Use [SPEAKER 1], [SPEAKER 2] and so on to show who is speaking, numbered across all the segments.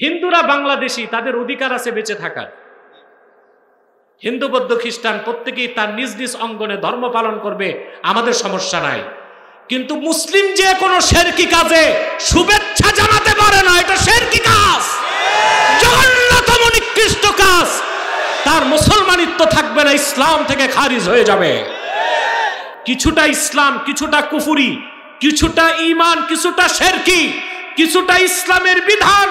[SPEAKER 1] হিন্দুরা বাংলাদেশি, তাদের অধিকার আছে বেঁচে থাকার। হিন্দু বৌদ্ধ খ্রিস্টান প্রত্যেকেই তার নিজ নিজ অঙ্গনে ধর্ম পালন করবে, আমাদের সমস্যা নাই। কিন্তু মুসলিম যে কোনো শিরকি কাজে শুভেচ্ছা জানাতে পারে না, এটা শিরকি কাজ, জঘন্যতম নিকৃষ্ট কাজ। তার মুসলমানিত্ব থাকবে না, ইসলাম থেকে খারিজ হয়ে যাবে। কিছুটা ইসলাম, কিছুটা কুফরি, কিছুটা ঈমান, কিছুটা শিরকি, কিছুটা ইসলামের বিধান,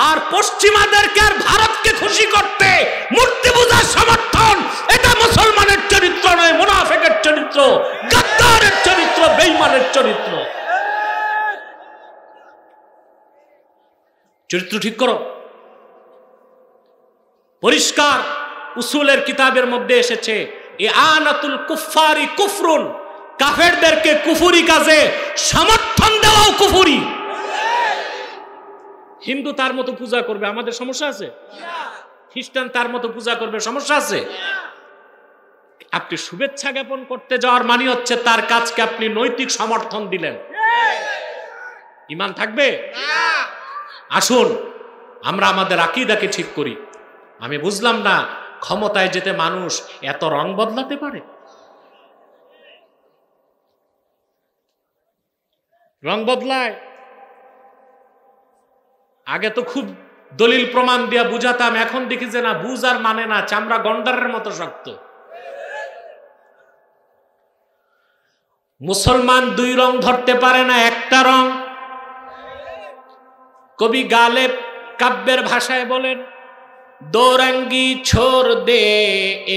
[SPEAKER 1] আর পশ্চিমাদেরকে আর ভারতকে খুশি করতে মূর্তি পূজার সমর্থন, এটা মুসলমানের চরিত্র নয়, মুনাফিকের চরিত্র, গাদ্দারের চরিত্র, বেঈমানের চরিত্র। চরিত্র ঠিক করো। পরিষ্কার উসুলের কিতাবের মধ্যে এসেছে ইআনাতুল কুফফারি কুফরুন, কাফেরদেরকে কুফরি কাজে সমর্থন দেওয়াও কুফরি। হিন্দু তার মতো পূজা করবে, আমাদের সমস্যা আছে? খ্রিস্টান তার মতো পূজা করবে, সমস্যা আছে? আপনি শুভেচ্ছা জ্ঞাপন করতে যাওয়ার মানে হচ্ছে তার কাজকে আপনি নৈতিক সমর্থন দিলেন। ঈমান থাকবে? আসুন আমরা আমাদের আকীদাকে ঠিক করি। আমি বুঝলাম না ক্ষমতায় যেতে মানুষ এত রং বদলাতে পারে। রং বদলায়। আগে তো খুব দলিল প্রমাণ দিয়া বুঝাতাম, এখন দেখি যে না, বুঝ আর মানে না, চামড়া গন্ডারের মতো শক্ত। মুসলমান দুই রং ধরতে পারে না, একটা রং। কবি গালেব কাব্যের ভাষায় বলেন, দো রঙ্গি ছোড় দে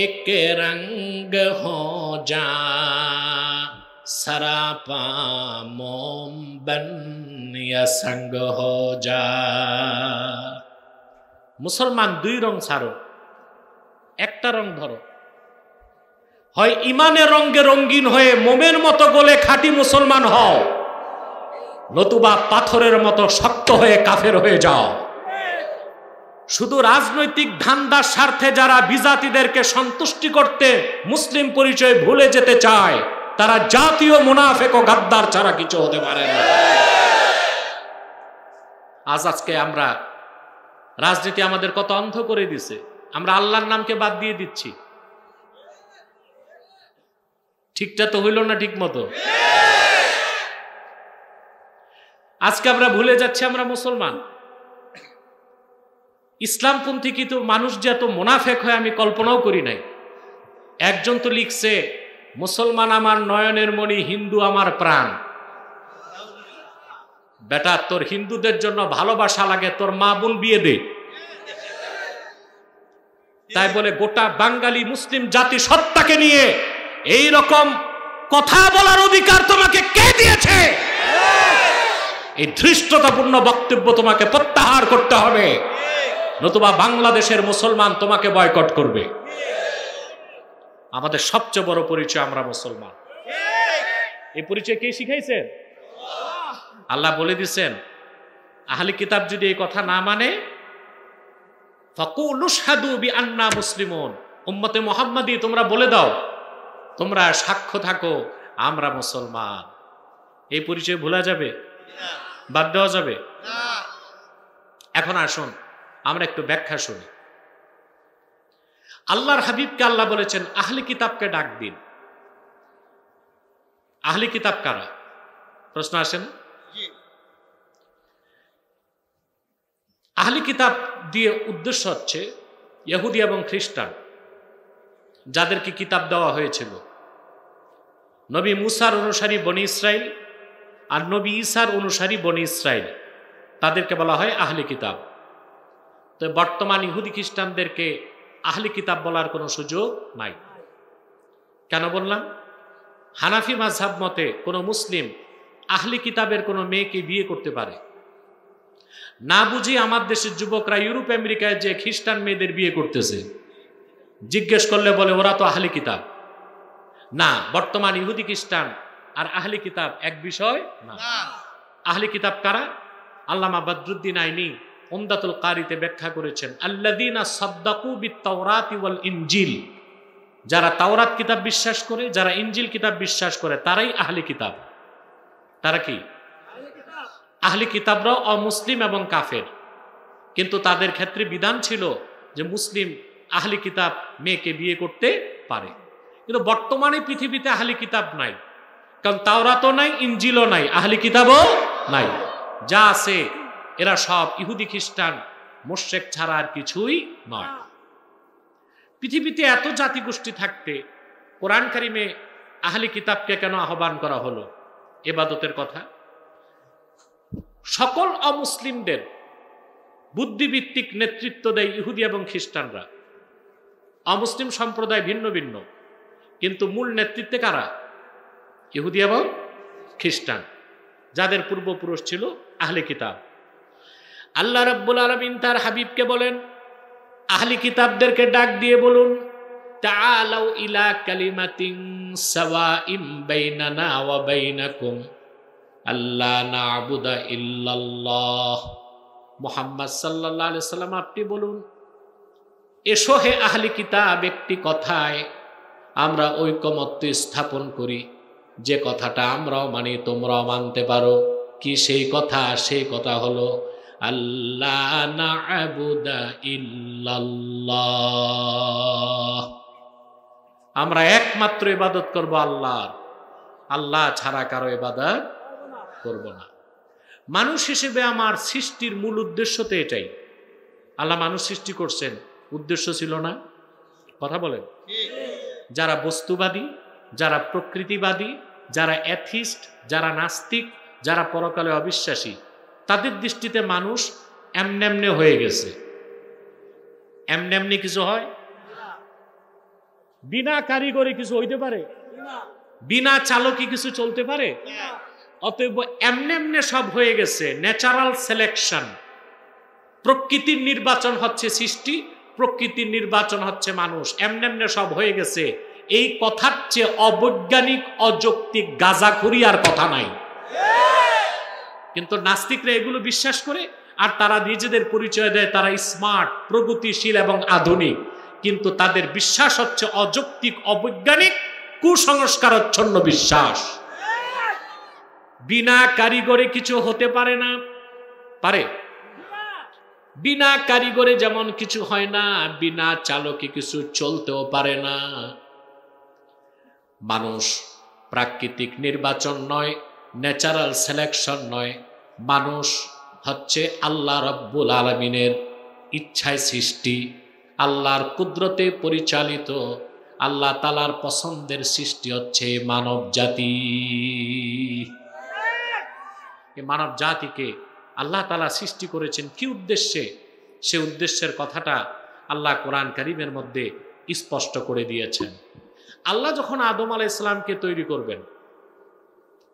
[SPEAKER 1] এক রঙ্গ হো যা, সরাপা মোম বন ইয়া সঙ্গ হো যা। মুসলমান দুই রং ছাড়ো, একটা রং ধরো। হয় ইমানের রঙে রঙিন হয়ে মোমের মতো গলে খাঁটি মুসলমান হও, নতুবা পাথরের মতো শক্ত হয়ে কাফের হয়ে যাও। শুধু রাজনৈতিক ধান্দার স্বার্থে যারা বিজাতিদেরকে সন্তুষ্টি করতে মুসলিম পরিচয় ভুলে যেতে চায়, তারা জাতীয় মুনাফিক ও গাদ্দার ছাড়া কিছু হতে পারে না। আজকে আমরা রাজনীতি আমাদের কত অন্ধ করে দিছে, আমরা আল্লাহর নামকে বাদ দিয়ে দিচ্ছি। ঠিকটা তো হইল না ঠিক মতো। আজকে আমরা ভুলে যাচ্ছি আমরা মুসলমান। ইসলামপন্থী কিন্তু মানুষ যে এত মুনাফিক হয় আমি কল্পনাও করি নাই। একজন তো লিখছে, মুসলমান আমার নয়নের মণি, হিন্দু আমার প্রাণ। বেটা, তোর হিন্দুদের জন্য ভালোবাসা লাগে, তোর মা বোন বিয়ে দে। তাই বলে গোটা বাঙালি মুসলিম জাতি সত্তাকে নিয়ে এই রকম কথা বলার অধিকার তোমাকে কে দিয়েছে? এই ধৃষ্টতাপূর্ণ বক্তব্য তোমাকে প্রত্যাহার করতে হবে, নতুবা বাংলাদেশের মুসলমান তোমাকে বয়কট করবে। আমাদের সবচেয়ে বড় পরিচয় আমরা মুসলমান। এই পরিচয় কে শিখাইছে? আল্লাহ বলে দিচ্ছেন, আহলি কিতাব যদি এই কথা না মানে, ফাকুলু শাহাদু বিআন্না মুসলিমুন, উম্মতে মুহাম্মাদি তোমরা বলে দাও, তোমরা সাক্ষ্য থাকো আমরা মুসলমান। এই পরিচয় ভোলা যাবে? বাদ দেওয়া যাবে? এখন আসুন আমরা একটু ব্যাখ্যা শুনি। আল্লাহর হাবিবকে আল্লাহ বলেছেন আহলি কিতাবকে ডাক দিন। আহলি কিতাব কারা? প্রশ্ন আসেন। আহলি কিতাব দিয়ে উদ্দেশ্য হচ্ছে ইহুদি এবং খ্রিস্টান, যাদেরকে কিতাব দেওয়া হয়েছিল। নবী মুসার অনুসারী বনি ইসরাইল আর নবী ঈসার অনুসারী বনি ইসরাইল, তাদেরকে বলা হয় আহলি কিতাব। তো বর্তমান ইহুদি খ্রিস্টানদেরকে আহলি কিতাব বলার কোনো সুযোগ নাই। কেন বললাম? হানাফি মাযহাব মতে কোনো মুসলিম আহলি কিতাবের কোনো মেয়েকে বিয়ে করতে পারে না। বুঝি আমার দেশের যুবকরা ইউরোপ আমেরিকায় যে খ্রিস্টান মেয়েদের বিয়ে করতেছে, জিজ্ঞেস করলে বলে ওরা তো আহলি কিতাব না। বর্তমান ইহুদি খ্রিস্টান আর আহলি কিতাব এক বিষয় না। আহলি কিতাব কারা? আল্লামা বদরুদ্দিন আইনি উমদাতুল কারিতে ব্যাখ্যা করেছেন, আল্লাযীনা সাদ্দাকু বিত-তাওরাতি ওয়াল ইনজিল, যারা তাওরাত কিতাব বিশ্বাস করে, যারা ইনজিল কিতাব বিশ্বাস করে, তারাই আহলি কিতাব। তারা কি? আহলি কিতাবরাও অমুসলিম এবং কাফের। কিন্তু তাদের ক্ষেত্রে বিধান ছিল যে মুসলিম আহলি কিতাব মেয়েকে বিয়ে করতে পারে। কিন্তু বর্তমানে পৃথিবীতে আহলি কিতাব নাই, কারণ তাওরাতও নাই, ইনজিলও নাই, আহলি কিতাবও নাই। যা আছে এরা সব ইহুদি খ্রিস্টান মুশরিক ছাড়া আর কিছুই নয়। পৃথিবীতে এত জাতিগোষ্ঠী থাকতে কোরআন কারিমে আহলি কিতাবকে কেন আহ্বান করা হলো? ইবাদতের কথা। সকল অমুসলিমদের বুদ্ধিভিত্তিক নেতৃত্ব দেয় ইহুদি এবং খ্রিস্টানরা। অমুসলিম সম্প্রদায় ভিন্ন ভিন্ন, কিন্তু মূল নেতৃত্বে কারা? ইহুদি এবং খ্রিস্টান, যাদের পূর্বপুরুষ ছিল আহলে কিতাব। আল্লাহ রাব্বুল আলামিন তার হাবিবকে বলেন, আহলি কিতাবদেরকে ডাক দিয়ে বলুন, তাআলাউ ইলা কালিমাতিন সাওয়াইম বাইনানা ওয়া বাইনাকুম আল্লা না'বুদা ইল্লাল্লাহ। মুহাম্মদ সাল্লাল্লাহু আলাইহি সাল্লাম আপনি বলুন, এসো হে আহলি কিতাব, একটি কথায় আমরা ঐকমত্য স্থাপন করি, যে কথাটা আমরাও মানি তোমরাও মানতে পারো। কি সেই কথা? সেই কথা হলো আল্লা না'বুদা ইল্লাল্লাহ, আমরা একমাত্র ইবাদত করব আল্লাহর, আল্লাহ ছাড়া কারো ইবাদত করব না। মানুষ হিসেবে আমার সৃষ্টির মূল উদ্দেশ্য তো এটাই। আল্লাহ মানুষ সৃষ্টি করছেন, উদ্দেশ্য ছিল না? কথা বলেন। যারা বস্তুবাদী, যারা প্রকৃতিবাদী, যারা অ্যাথিস্ট, যারা নাস্তিক, যারা পরকালে অবিশ্বাসী, তাদের দৃষ্টিতে মানুষ এমনে হয়ে গেছে। এমনি কিছু হয়? বিনা কারিগরি কিছু হইতে পারে? বিনা চালকি কিছু চলতে পারে? অতএব এমনে সব হয়ে গেছে। ন্যাচারাল সিলেকশন, প্রকৃতির নির্বাচন হচ্ছে সৃষ্টি, প্রকৃতির নির্বাচন হচ্ছে মানুষ। এমনে সব হয়ে গেছে। এই কথার চেয়ে অবৈজ্ঞানিক অযৌক্তিক গাঁজাখুরি আর কথা নাই। কিন্তু নাস্তিকরা এগুলো বিশ্বাস করে, আর তারা নিজেদের পরিচয় দেয় তারা স্মার্ট, প্রগতিশীল এবং আধুনিক, কিন্তু তাদের বিশ্বাস হচ্ছে অযৌক্তিক, অবৈজ্ঞানিক, কুসংস্কারচ্ছন্ন বিশ্বাস। বিনা কারিগরে কিছু হতে পারে না? পারে? বিনা কারিগরে যেমন কিছু হয় না, বিনা চালকে কিছু চলতেও পারে না। মানুষ প্রাকৃতিক নির্বাচন নয়, ন্যাচারাল সিলেকশন নয়, মানুষ হচ্ছে আল্লাহ রাব্বুল আলামিনের ইচ্ছায় সৃষ্টি, আল্লাহর কুদরতে পরিচালিত, আল্লাহ তাআলার পছন্দের সৃষ্টি হচ্ছে মানব জাতি। এই মানব জাতিকে আল্লাহ তাআলা সৃষ্টি করেছেন কি উদ্দেশ্যে? সে উদ্দেশ্যের কথাটা আল্লাহ কোরআন কারীমের মধ্যে স্পষ্ট করে দিয়েছেন। আল্লাহ যখন আদম আলাইহিস সালামকে তৈরি করবেন,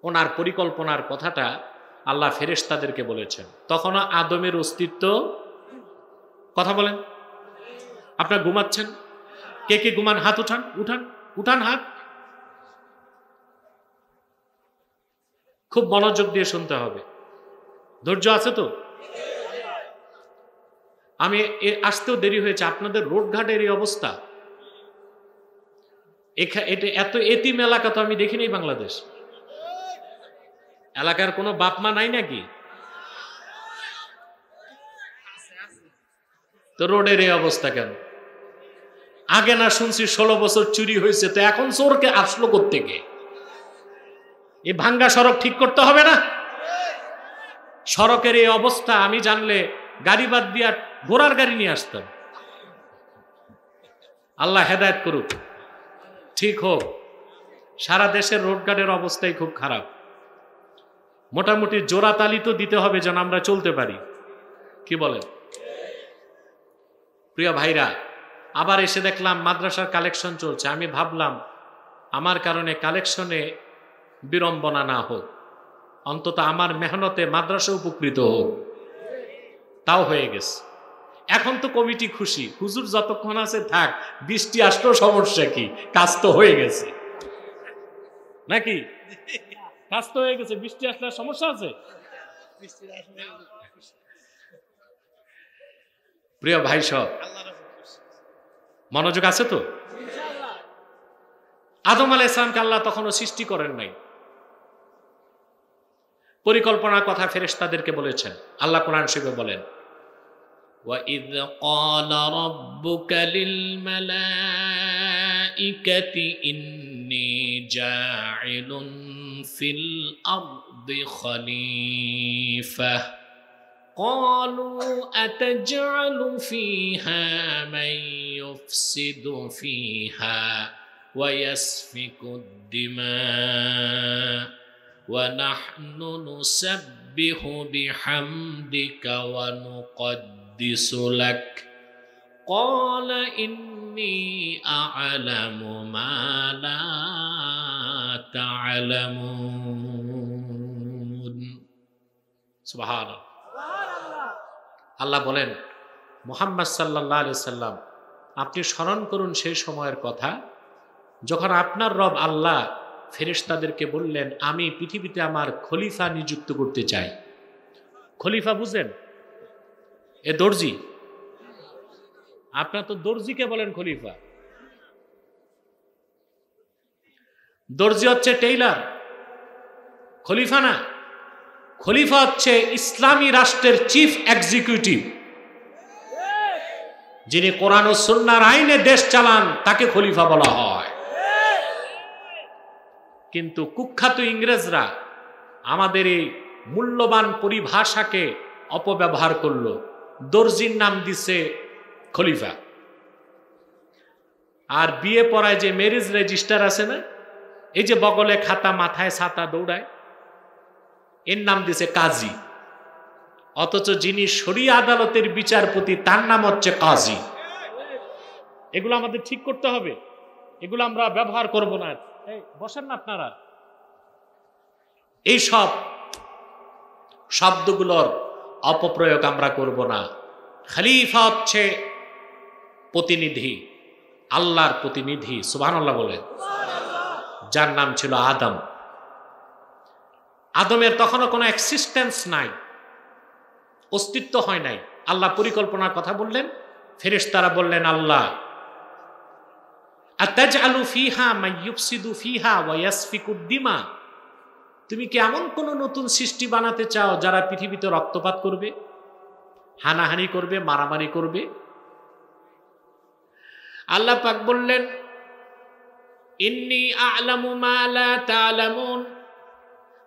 [SPEAKER 1] ওনার পরিকল্পনার কথাটা আল্লাহ ফেরেশতাদেরকে বলেছেন। তখনও আদমের অস্তিত্ব, কথা বলেন, আপনারা ঘুমাচ্ছেন? কে কে ঘুমান? হাত উঠান, উঠান, উঠান হাত। খুব মনোযোগ দিয়ে শুনতে হবে, ধৈর্য আছে তো? আমি আসতেও দেরি হয়েছে, আপনাদের রোডঘাটের এই অবস্থা, এটা এত এতিম এলাকা তো আমি দেখিনি বাংলাদেশ। এলাকার কোনো বাপ মা নাই নাকি? তো রোডের এই অবস্থা কেন? আগে না শুনছি 16 বছর চুরি হয়েছে, তো এখন চোরকে আসলো কোত্থেকে? এই ভাঙ্গা সড়ক ঠিক করতে হবে না? সড়কের এই অবস্থা আমি জানলে গাড়ি বাদ দিয়া ঘোড়ার গাড়ি নিয়ে আসতাম। আল্লাহ হেদায়েত করুক, ঠিক হোক। সারা দেশের রোডঘাটের অবস্থাই খুব খারাপ। মোটামুটি জোড়াতালি তো দিতে হবে যেন আমরা চলতে পারি, কি বলেন? প্রিয় ভাইরা, আবার এসে দেখলাম মাদ্রাসার কালেকশন চলছে। আমি ভাবলাম আমার কারণে কালেকশনে বিড়ম্বনা না হোক, অন্তত আমার মেহনতে মাদ্রাসা উপকৃত হোক। তাও হয়ে গেছে। এখন তো কমিটি খুশি, হুজুর যতক্ষণ আছে থাক, বৃষ্টি আসলেও সমস্যা কি, কাজ তো হয়ে গেছে নাকি? কাজ তো হয়ে গেছে, বৃষ্টি আসলে সমস্যা আছে? প্রিয় ভাই সব মনোযোগ আছে তো? আদম আলাইহিস সালামকে আল্লাহ তখনও সৃষ্টি করেন নাই। পরিকল্পনার কথা ফেরেশতাদেরকে বলেছেন। আল্লাহ কোরআন শরীফে বলেন, وَإِذْ قَالَ رَبُّكَ لِلْمَلَائِكَةِ إِنِّي جَاعِلٌ فِي الْأَرْضِ خَلِيفَةً قَالُوا أَتَجْعَلُ فِيهَا مَن يُفْسِدُ فِيهَا وَيَسْفِكُ الدِّمَاءَ وَنَحْنُ نُسَبِّحُ بِحَمْدِكَ وَنُقَدِّسُ لَكَ قَالَ إِنِّي أَعْلَمُ مَا لَا تَعْلَمُونَ সুবহানাল্লাহ। আল্লাহ বলেন, মুহাম্মদ সাল্লাল্লাহু আলাইহি সাল্লাম, আপনি স্মরণ করুন সেই সময়ের কথা যখন আপনার রব আল্লাহ ফেরেশতাদেরকে বললেন, আমি পৃথিবীতে আমার খলিফা নিযুক্ত করতে চাই। খলিফা বুঝেন? এ দর্জি। আপনার তো দর্জিকে বলেন খলিফা। দর্জি হচ্ছে টেইলার, খলিফা না। খলিফা হচ্ছে ইসলামী রাষ্ট্রের চিফ এক্সিকিউটিভ, যিনি কোরআন ও সুন্নাহর আইনে দেশ চালান, তাকে খলিফা বলা হয়। কিন্তু কুখ্যাত ইংরেজরা আমাদের এই মূল্যবান পরিভাষাকে অপব্যবহার করলো, দর্জির নাম দিছে খলিফা। আর বিয়ে পড়ায় যে ম্যারেজ রেজিস্টার আছে না, এই যে বগলে খাতা, মাথায় ছাতা দৌড়ায়, এর নাম দিছে কাজী। অথচ যিনি শরিয়া আদালতের বিচারপতি, তার নাম হচ্ছে কাজী। এগুলো আমাদের ঠিক করতে হবে, এগুলো আমরা ব্যবহার করব না। বসেন না আপনারা। এই সব শব্দগুলোর অপপ্রয়োগ আমরা করব না। খলিফা হচ্ছে প্রতিনিধি, আল্লাহর প্রতিনিধি। সুবহানাল্লাহ বলেন। যার নাম ছিল আদম। আদমের তখনও কোনো এক্সিস্টেন্স নাই, অস্তিত্ব হয় নাই। আল্লাহ পরিকল্পনার কথা বললেন, ফেরেশতারা বললেন, আল্লাহ আতাজআলু ফিহা মান ইউফসিদু ফিহা ওয়া ইয়াসফিকু দিমা, তুমি কি এমন কোন নতুন সৃষ্টি বানাতে চাও যারা পৃথিবীতে রক্তপাত করবে, হানাহানি করবে, মারামারি করবে? আল্লাহ পাক বললেন, ইন্নী আ'লামু মা লা তা'লামুন,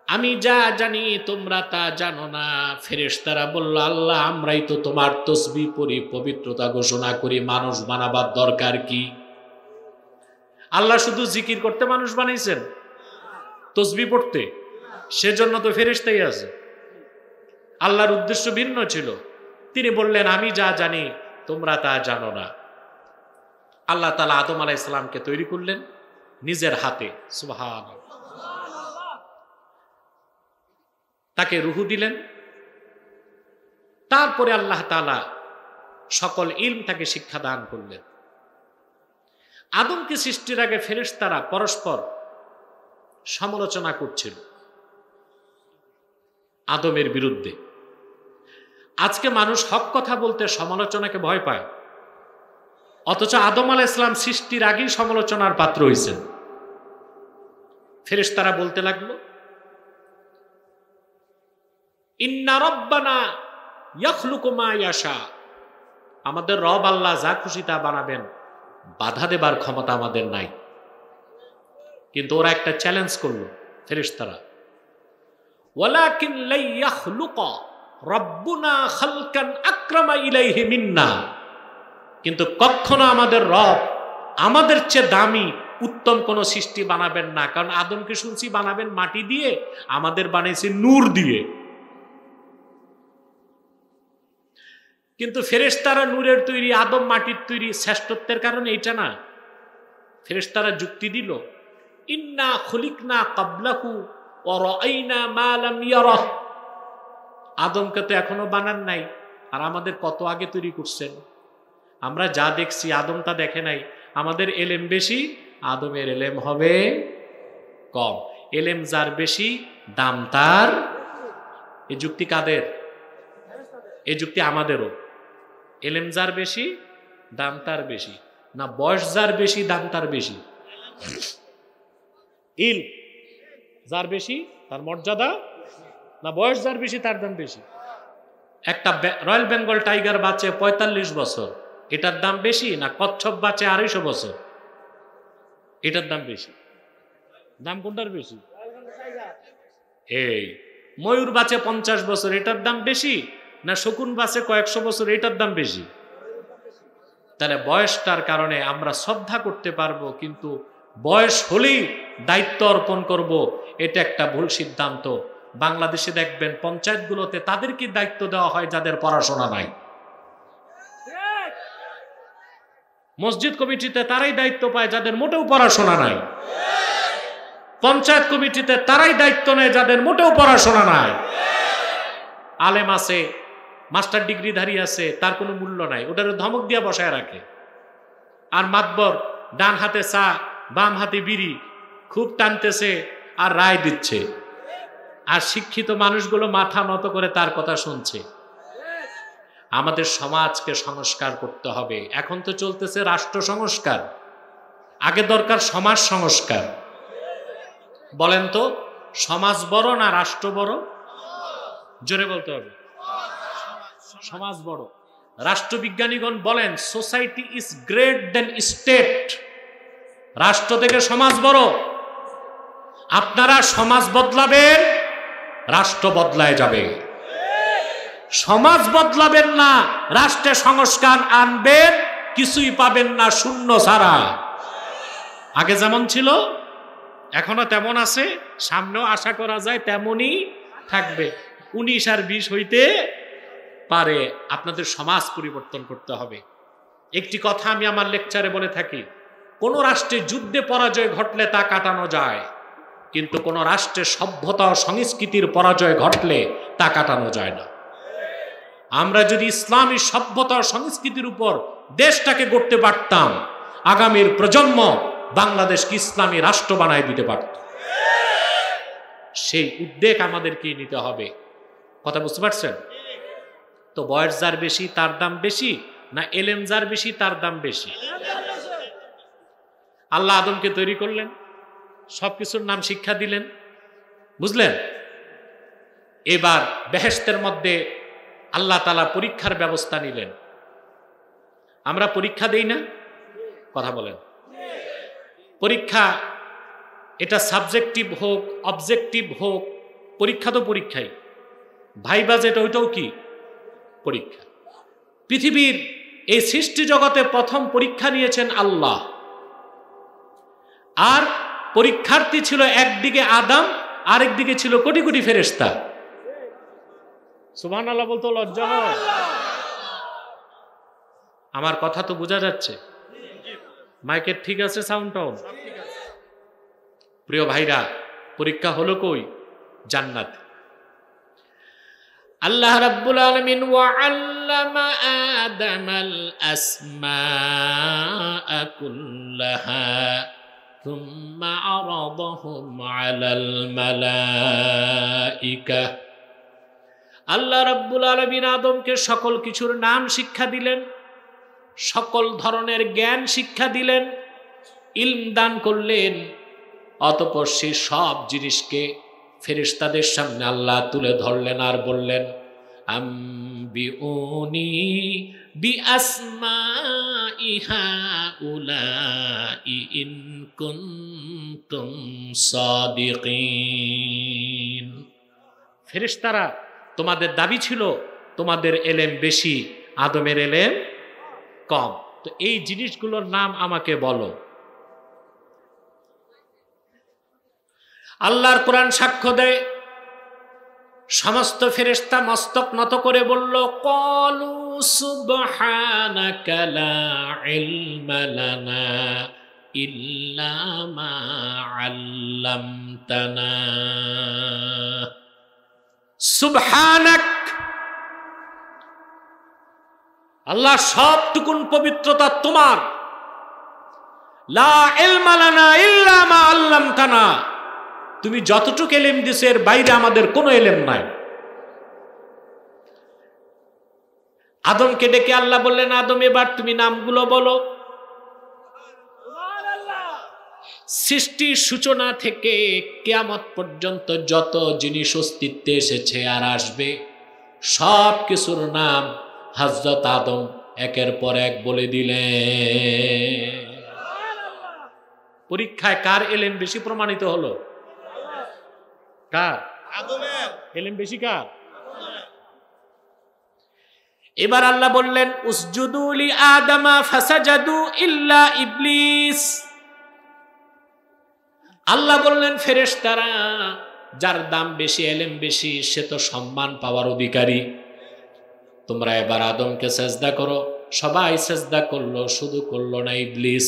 [SPEAKER 1] আমি যা জানি তোমরা তা জানো না। ফেরেশতারা বলল, আল্লাহ আমরাই তো তোমার তসবিহ পড়ি, পবিত্রতা ঘোষণা করি, মানুষ বানাবার দরকার কি? আল্লাহ শুধু জিকির করতে মানুষ বানাইছেন, তসবিহ পড়তে? সেজন্য তো ফেরেশতাই আছে। আল্লাহর উদ্দেশ্য ভিন্ন ছিল। তিনি বললেন, আমি যা জানি তোমরা তা জানো না। আল্লাহ তাআলা আদম আলাইহিস সালামকে তৈরি করলেন নিজের হাতে। সুবহানাল্লাহ। তাকে রূহ দিলেন। তারপরে আল্লাহ তাআলা সকল ইলম তাকে শিক্ষা দান করলেন। আদমকে সৃষ্টির আগে ফেরেশতারা পরস্পর সমালোচনা করছিল আদমের বিরুদ্ধে। আজকে মানুষ হক কথা বলতে সমালোচনাকে ভয় পায়, অথচ আদম আলাইহিস সালাম সৃষ্টির আগেই সমালোচনার পাত্র হয়েছেন। ফেরেশতারা বলতে লাগলো, ইন্না রাব্বানা ইয়াখলুকু মা ইয়াশা, আমাদের রব আল্লাহ যা খুশি তা বানাবেন, বাধা দেবার ক্ষমতা আমাদের নাই। কিন্তু ওরা একটা চ্যালেঞ্জ করলো ফেরেশতারা, ওয়ালাকিন লা ইয়াখলুকা রাব্বুনা খালকান আকরামা ইলাইহি মিন্না, কিন্তু কখনো আমাদের রব আমাদের চেয়ে দামি উত্তম কোন সৃষ্টি বানাবেন না। কারণ আদমকে শুনছি বানাবেন মাটি দিয়ে, আমাদের বানাইছে নূর দিয়ে। কিন্তু ফেরেশতারা নূরের তৈরি, আদম মাটির তৈরি। শ্রেষ্ঠত্বের কারণে এইটা না। ফেরেশতারা যুক্তি দিল, ইন্না খুলিকনা ক্বাবলাহু ওয়া রাআইনা মা লাম ইয়ারাহ, আদমকে তো এখনো বানান নাই, আর আমাদের কত আগে তৈরি করছেন। আমরা যা দেখছি আদম তা দেখে নাই। আমাদের এলেম বেশি, আদমের এলেম হবে কম। এলেম যার বেশি, দাম তার। এই যুক্তি কাদের? এই যুক্তি আমাদেরও। এলেম যার বেশি, দাম তার বেশি না? বয়স যার বেশি, দাম তার বেশি? ইল যার বেশি তার মর্যাদা, না বয়স যার বেশি তার দাম বেশি? একটা রয়্যাল বেঙ্গল টাইগার বাঁচে ৪৫ বছর, এটার দাম বেশি না কচ্ছপ বাঁচে ২৫০ বছর? এটার দাম বেশি। দাম কোনটার বেশি? এই ময়ূর বাঁচে ৫০ বছর, এটার দাম বেশি না শকুন বাঁচে কয়েকশো বছর, এটার দাম বেশি? তাহলে বয়সটার কারণে আমরা শ্রদ্ধা করতে পারবো, কিন্তু বয়স হলেই দায়িত্ব অর্পণ করব, এটা একটা ভুল সিদ্ধান্ত। বাংলাদেশে দেখবেন পঞ্চায়েতগুলোতে তাদেরকে দায়িত্ব দেওয়া হয় যাদের পড়াশোনা নাই। মসজিদ কমিটিতে তারাই দায়িত্ব পায় যাদের মোটেও পড়াশোনা নাই। পঞ্চায়েত কমিটিতে তারাই দায়িত্ব নেয় যাদের মোটেও পড়াশোনা নাই। আলেম আছে, মাস্টার ডিগ্রিধারী আছে, তার কোনো মূল্য নাই, ওটার ধমক দিয়ে বসায় রাখে। আর মাতবর ডান হাতে চা বাম হাতে বিড়ি খুব টানতেছে আর রায় দিচ্ছে, আর শিক্ষিত মানুষগুলো মাথা নত করে তার কথা শুনছে। আমাদের সমাজকে সংস্কার করতে হবে। এখন তো চলতেছে রাষ্ট্র সংস্কার, আগে দরকার সমাজ সংস্কার। বলেন তো, সমাজ বড় না রাষ্ট্র বড়? জোরে বলতে হবে। সমাজ বড়। রাষ্ট্রবিজ্ঞানীগণ বলেন society is great than state. রাষ্ট্র থেকে সমাজ বড়। আপনারা সমাজ বদলাবেন, রাষ্ট্র বদলায় যাবে। সমাজ বদলাবেন না, রাষ্ট্রে সংস্কার আনবেন, কিছুই পাবেন না, শূন্য ছাড়া। আগে যেমন ছিল এখনো তেমন আছে, সামনেও আশা করা যায় তেমনই থাকবে। 19 আর 20 হইতে পারে। আপনাদের সমাজ পরিবর্তন করতে হবে। একটি কথা আমি আমার লেকচারে বলে থাকি, কোন রাষ্ট্রে যুদ্ধে পরাজয় ঘটলে তা কাটানো যায়, কিন্তু কোন রাষ্ট্রে সভ্যতা ও সংস্কৃতির পরাজয় ঘটলে তা কাটানো যায় না। আমরা যদি ইসলামী সভ্যতা ও সংস্কৃতির উপর দেশটাকে গড়তে পারতাম, আগামীর প্রজন্ম বাংলাদেশকে ইসলামী রাষ্ট্র বানায় দিতে পারত। সেই উদ্যোগ আমাদেরকে নিতে হবে। কথা বুঝতে পারছেন তো? বয়স যার বেশি তার দাম বেশি না এলেম যার বেশি তার দাম বেশি? আল্লাহ আদমকে তৈরি করলেন, সবকিছুর নাম শিক্ষা দিলেন, বুঝলেন? এবার বেহেশতের মধ্যে আল্লাহ তাআলা পরীক্ষার ব্যবস্থা নিলেন। আমরা পরীক্ষা দেই না? কথা বলেন। পরীক্ষা এটা সাবজেক্টিভ হোক অবজেক্টিভ হোক, পরীক্ষা তো পরীক্ষাই। ভাইবা যেটা ওইটাও কি পরীক্ষা। পৃথিবীর এই সৃষ্টি জগতে প্রথম পরীক্ষা নিয়েছেন আল্লাহ, আর পরীক্ষার্থী ছিল একদিকে আদম, আরেকদিকে ছিল কোটি কোটি ফেরেশতা। সুবহানাল্লাহ বলতে লজ্জা হয়? আমার কথা তো বোঝা যাচ্ছে? মাইকের ঠিক আছে? সাউন্ডটাও প্রিয় ভাইরা, পরীক্ষা হলো কই? জান্নাত। আল্লাহ রাব্বুল আলামিন ওয়া আল্লামা আদামাল আসমাআ কুল্লাহা থুম্মা আরাদাহুম আলাল মালাইকা। আল্লাহ রাব্বুল আলামিন আদমকে সকল কিছুর নাম শিক্ষা দিলেন, সকল ধরনের জ্ঞান শিক্ষা দিলেন, ইলম দান করলেন। অতঃপর সে সব জিনিসকে ফেরেশতাদের সামনে আল্লাহ তুলে ধরলেন আর বললেন, আম্বিউনি বিআসমাই হাউলাই ইন কুনতুম সাদিকিন। ফেরেশতারা, তোমাদের দাবি ছিল তোমাদের এলেম বেশি, আদমের এলেম কম, তো এই জিনিসগুলোর নাম আমাকে বলো। আল্লাহর কোরআন সাক্ষ্য দেয়, সমস্ত ফেরেশতা মস্তক নত করে বলল, ক্বালু সুবহানাকা লা ইলমা লানা ইল্লা মা আল্লামতানা। সুবহানাক, আল্লাহ সবটুকুন পবিত্রতা তোমার। লা ইলমা লানা ইল্লা মা আল্লামতানা, তুমি যতটুকু এলেম দিছো এর বাইরে আমাদের কোনো এলেম নাই। আদমকে ডেকে আল্লাহ বললেন, আদম এবার তুমি নামগুলো বলো। সৃষ্টির সূচনা থেকে কিয়ামত পর্যন্ত যত জিনিস অস্তিত্বে এসেছে আর আসবে, সব কিছুর নাম হযরত আদম একের পর এক বলে দিলেন। পরীক্ষায় কার এলেম বেশি প্রমাণিত হলো? কার? আদমের এলেম বেশি। কার? এবার আল্লাহ বললেন উসজুদু লি আদামা ফাসাজাদু ইল্লা ইবলিস। আল্লাহ বললেন ফেরেশতারা, যার দাম বেশি, এলেম বেশি, সে তো সম্মান পাওয়ার অধিকারী। তোমরা এবার আদমকে সেজদা করো। সবাই সেজদা করলো, শুধু করলো না ইবলিস।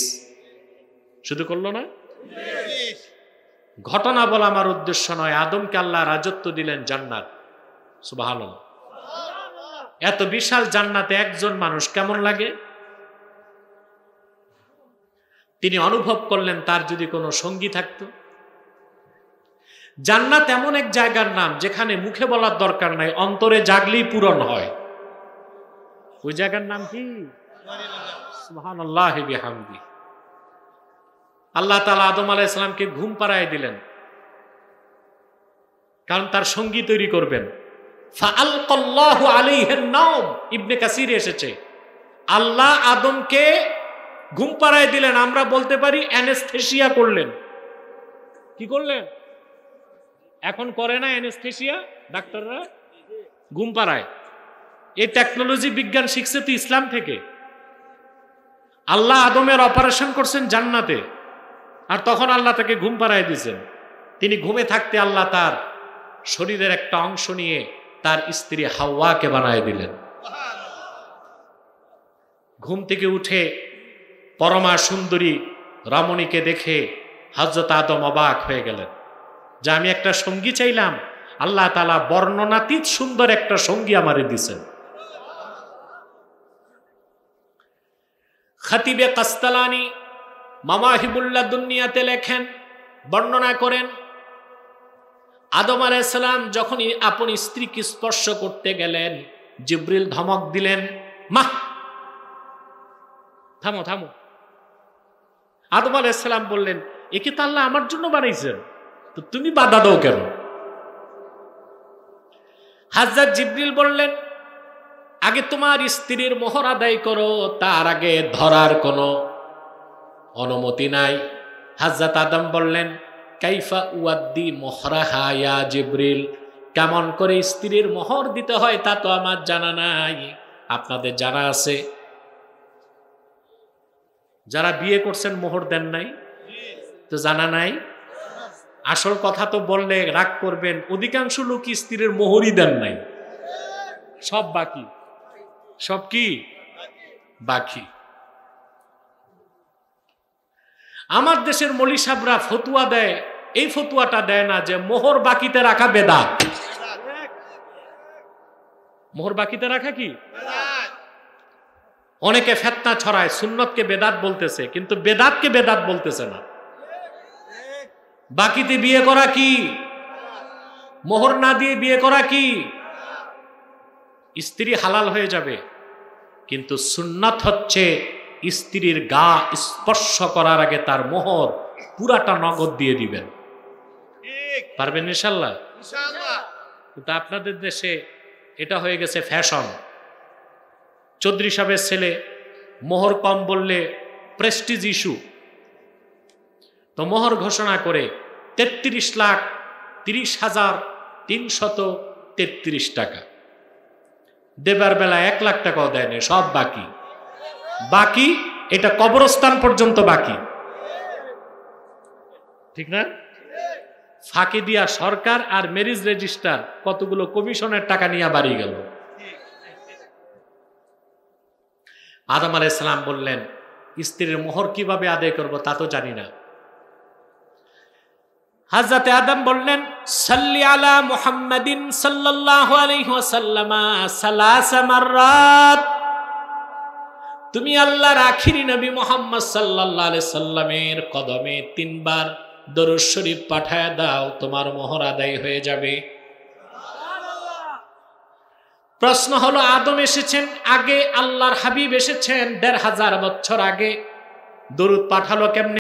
[SPEAKER 1] শুধু করলো না ইবলিস। ঘটনা বলা আমার উদ্দেশ্য নয়। আদমকে আল্লাহ রাজত্ব দিলেন জান্নাত। সুবহানাল্লাহ। এত বিশাল জান্নাতে একজন মানুষ কেমন লাগে? তিনি অনুভব করলেন তার যদি কোনো সঙ্গী থাকতো। জান্নাত এমন এক জায়গার নাম যেখানে মুখে বলার দরকার নাই, অন্তরে জাগলেই পূরণ হয়। ওই জায়গার নাম কি? সুবহানাল্লাহি বিহামদি। আল্লাহ তাআলা আদম আলাইহিস সালামকে ঘুম পাড়ায় দিলেন, কারণ তার সঙ্গী তৈরি করবেন। ফাআলকাল্লাহু আলাইহিন নাওম, ইবনে কাসিরে এসেছে আল্লাহ আদমকে ঘুম পাড়ায় দিলেন। আমরা বলতে পারি অ্যানেস্থেসিয়া করলেন। কি করলেন? এখন করে না অ্যানেস্থেসিয়া ডাক্তাররা? ঘুম পাড়ায়। এই টেকনোলজি বিজ্ঞান শিখছে তো ইসলাম থেকে। আল্লাহ আদমের অপারেশন করছেন জান্নাতে, আর তখন আল্লাহ তাকে ঘুম পাড়ায় দিয়েছেন। তিনি ঘুমে থাকতে আল্লাহ তার শরীরের একটা অংশ নিয়ে তার স্ত্রী হাওয়াকে বানায় দিলেন। ঘুম থেকে উঠে পরমা সুন্দরী রমণীকে দেখে হযরত আদম অবাক হয়ে গেলেন যে আমি একটা সঙ্গী চাইলাম, আল্লাহ তাআলা বর্ণনাতীত সুন্দর একটা সঙ্গী আমারে দিয়েছেন। খতিবে কাস্তালানি মাওয়াহিবুল্লাহ দুনিয়াতে লেখেন, বর্ণনা করেন, আদম আলাইহিস সালাম যখন আপন স্ত্রীকে স্পর্শ করতে গেলেন, জিবরিল ধমক দিলেন, মা থামো থামো। আদম আলাইহিস সালাম বললেন, একে তো আল্লাহ আমার জন্য বানাইছেন, তো তুমি বাধা দাও কেন? হযরত জিবরিল বললেন, আগে তোমার স্ত্রীর মোহর আদায় করো, তার আগে ধরার কোনো অনুমতি নাই। হযরত আদম বললেন, কাইফা উয়াদ্দি মোহরাহা ইয়া জিবরিল, কেমন করে স্ত্রীর মোহর দিতে হয় তা তো আমার জানা নাই, আপনাদের জানা আছে? যারা বিয়ে করছেন মোহর দেন নাই, তো জানা নাই? আসল কথা তো বললে রাগ করবেন, অধিকাংশ লোক স্ত্রীর মোহরই দেন নাই, সব বাকি। সব কি বাকি? আমার দেশের মৌলী সাহেবরা ফতুয়া দেয়, এই ফতুয়াটা দেয় না যে মোহর বাকিতে রাখা বেদাত। মোহর বাকিতে রাখা কি? অনেকে ফেতনা ছড়ায়, সুন্নতকে বেদাত বলতেছে, কিন্তু বেদাতকে বেদাত বলতেছে না। বাকিতে বিয়ে করা কি? মোহর না দিয়ে বিয়ে করা কি? স্ত্রী হালাল হয়ে যাবে, কিন্তু সুন্নাত হচ্ছে স্ত্রীর গা স্পর্শ করার আগে তার মোহর পুরাটা নগদ দিয়ে দিবেন। পারবেন ইনশাআল্লাহ? কিন্তু আপনাদের দেশে এটা হয়ে গেছে ফ্যাশন। চৌধুরী সাহেবের ছেলে মোহর কম বললে প্রেস্টিজ ইস্যু, তো মোহর ঘোষণা করে 33,30,333 টাকা। দেবার বেলা 1 লাখ টাকাও দেয়নি, সব বাকি। বাকি এটা কবরস্থান পর্যন্ত বাকি, ঠিক না? ফাঁকি দিয়া সরকার আর ম্যারেজ রেজিস্ট্রার কতগুলো কমিশনের টাকা নিয়ে বাড়ি গেল। আদম আলাইহিস সালাম বললেন, স্ত্রীর মোহর কিভাবে আদায় করব তা তো জানি না। হযরত আদম বললেন, সাল্লি আলা মুহাম্মাদিন সাল্লাল্লাহু আলাইহি ওয়াসাল্লাম সালাসা মাররাত, তুমি আল্লাহর আখিরি নবী মুহাম্মদ সাল্লাল্লাহু আলাইহি সাল্লামের কদমে 3 বার দরুদ শরীফ পাঠায় দাও, তোমার মোহর আদায় হয়ে যাবে। প্রশ্ন হলো, আদম এসেছেন আগে, আল্লাহর হাবিব এসেছেন 1500 বছর আগে, দরুদ পাঠালো কেমনে?